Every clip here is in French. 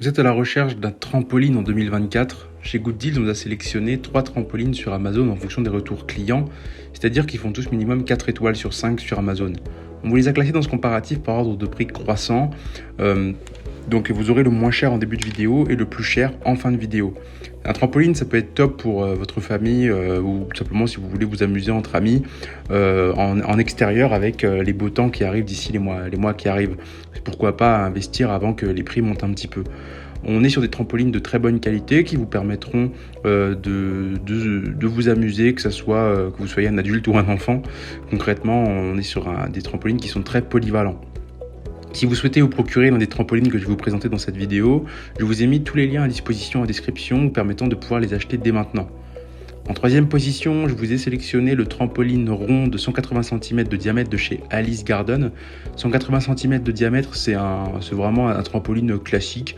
Vous êtes à la recherche d'un trampoline en 2024. Chez Good Deals, on vous a sélectionné 3 trampolines sur Amazon en fonction des retours clients, c'est-à-dire qu'ils font tous minimum 4 étoiles sur 5 sur Amazon. On vous les a classés dans ce comparatif par ordre de prix croissant. Donc vous aurez le moins cher en début de vidéo et le plus cher en fin de vidéo. Un trampoline, ça peut être top pour votre famille ou tout simplement si vous voulez vous amuser entre amis en extérieur avec les beaux temps qui arrivent d'ici les mois qui arrivent. Pourquoi pas investir avant que les prix montent un petit peu. On est sur des trampolines de très bonne qualité qui vous permettront de vous amuser, que ce soit que vous soyez un adulte ou un enfant. Concrètement, on est sur des trampolines qui sont très polyvalents. Si vous souhaitez vous procurer l'un des trampolines que je vais vous présenter dans cette vidéo, je vous ai mis tous les liens à disposition en description vous permettant de pouvoir les acheter dès maintenant. En troisième position, je vous ai sélectionné le trampoline rond de 180 cm de diamètre de chez Alice Garden. 180 cm de diamètre, c'est vraiment un trampoline classique,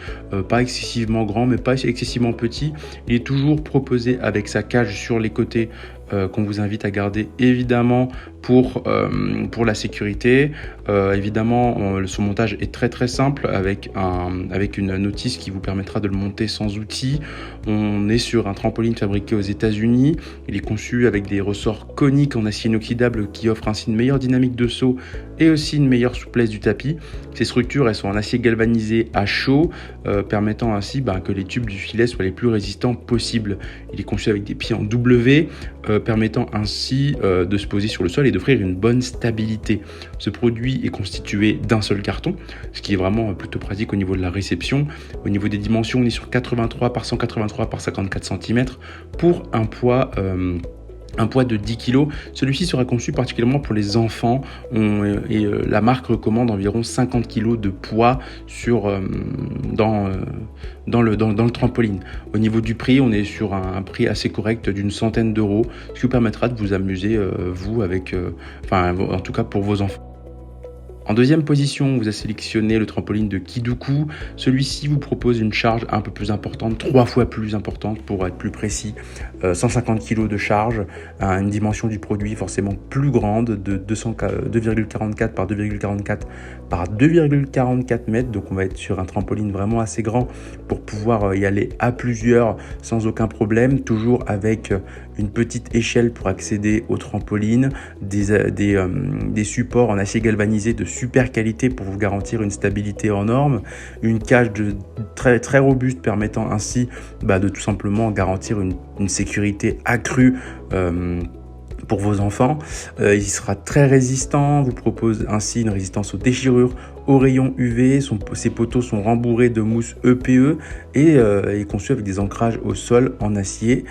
pas excessivement grand mais pas excessivement petit. Il est toujours proposé avec sa cage sur les côtés qu'on vous invite à garder évidemment pour la sécurité. Évidemment, son montage est très simple avec une notice qui vous permettra de le monter sans outils. On est sur un trampoline fabriqué aux États-Unis. Il est conçu avec des ressorts coniques en acier inoxydable qui offrent ainsi une meilleure dynamique de saut et aussi une meilleure souplesse du tapis. Ces structures, elles sont en acier galvanisé à chaud, permettant ainsi que les tubes du filet soient les plus résistants possibles. Il est conçu avec des pieds en W, permettant ainsi de se poser sur le sol et d'offrir une bonne stabilité. Ce produit est constitué d'un seul carton, ce qui est vraiment plutôt pratique au niveau de la réception. Au niveau des dimensions, on est sur 83 par 183 par 54 cm pour un poids de 10 kg. Celui-ci sera conçu particulièrement pour les enfants et la marque recommande environ 50 kg de poids dans le trampoline. Au niveau du prix, on est sur un prix assez correct d'une centaine d'euros, ce qui vous permettra de vous amuser, en tout cas pour vos enfants. En deuxième position, on vous a sélectionné le trampoline de Kiduku. Celui-ci vous propose une charge un peu plus importante, 3 fois plus importante pour être plus précis, 150 kg de charge, une dimension du produit forcément plus grande de 2,44 par 2,44 par 2,44 mètres. Donc on va être sur un trampoline vraiment assez grand pour pouvoir y aller à plusieurs sans aucun problème, toujours avec une petite échelle pour accéder au trampoline, des supports en acier galvanisé de super qualité pour vous garantir une stabilité hors norme, une cage très robuste permettant ainsi de tout simplement garantir une sécurité accrue pour vos enfants. Il sera très résistant, vous propose ainsi une résistance aux déchirures, aux rayons UV. Ses poteaux sont rembourrés de mousse EPE et est conçu avec des ancrages au sol en acier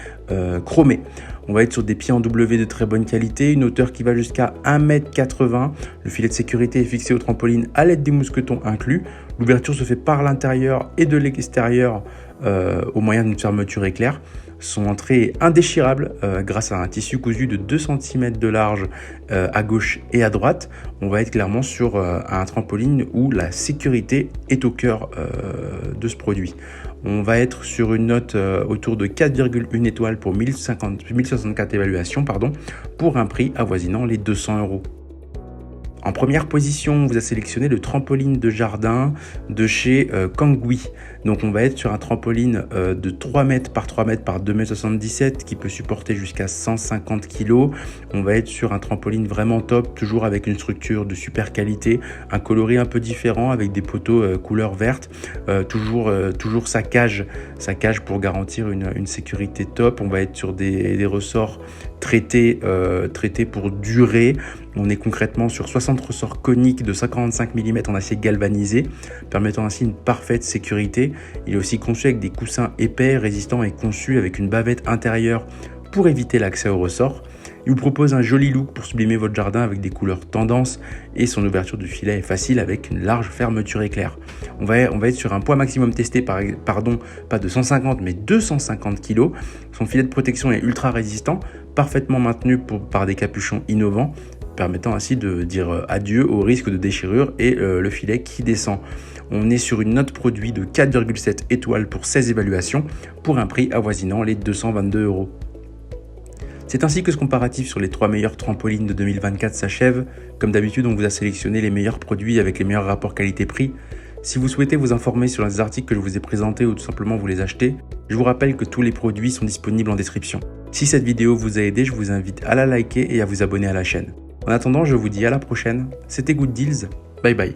chromé. On va être sur des pieds en W de très bonne qualité, une hauteur qui va jusqu'à 1,80 m. Le filet de sécurité est fixé au trampoline à l'aide des mousquetons inclus. L'ouverture se fait par l'intérieur et de l'extérieur au moyen d'une fermeture éclair. Son entrée est indéchirable grâce à un tissu cousu de 2 cm de large à gauche et à droite. On va être clairement sur un trampoline où la sécurité est au cœur de ce produit. On va être sur une note autour de 4,1 étoiles pour 1064 évaluations, pour un prix avoisinant les 200 €. En première position, on vous a sélectionné le trampoline de jardin de chez Kangui. Donc on va être sur un trampoline de 3 mètres par 3 mètres par 2,77 m qui peut supporter jusqu'à 150 kg. On va être sur un trampoline vraiment top, toujours avec une structure de super qualité, un coloris un peu différent avec des poteaux couleur verte, toujours sa cage pour garantir une sécurité top. On va être sur des ressorts traités pour durer. On est concrètement sur 60 ressorts coniques de 55 mm en acier galvanisé, permettant ainsi une parfaite sécurité. Il est aussi conçu avec des coussins épais, résistants et conçus avec une bavette intérieure pour éviter l'accès aux ressorts. Il vous propose un joli look pour sublimer votre jardin avec des couleurs tendance et son ouverture du filet est facile avec une large fermeture éclair. On va être sur un poids maximum testé, pas de 150 mais 250 kg. Son filet de protection est ultra résistant, parfaitement maintenu par des capuchons innovants, permettant ainsi de dire adieu au risque de déchirure et le filet qui descend. On est sur une note produit de 4,7 étoiles pour 16 évaluations pour un prix avoisinant les 222 €. C'est ainsi que ce comparatif sur les 3 meilleurs trampolines de 2024 s'achève. Comme d'habitude, on vous a sélectionné les meilleurs produits avec les meilleurs rapports qualité-prix. Si vous souhaitez vous informer sur les articles que je vous ai présentés ou tout simplement vous les acheter, je vous rappelle que tous les produits sont disponibles en description. Si cette vidéo vous a aidé, je vous invite à la liker et à vous abonner à la chaîne. En attendant, je vous dis à la prochaine. C'était Good Deals. Bye bye.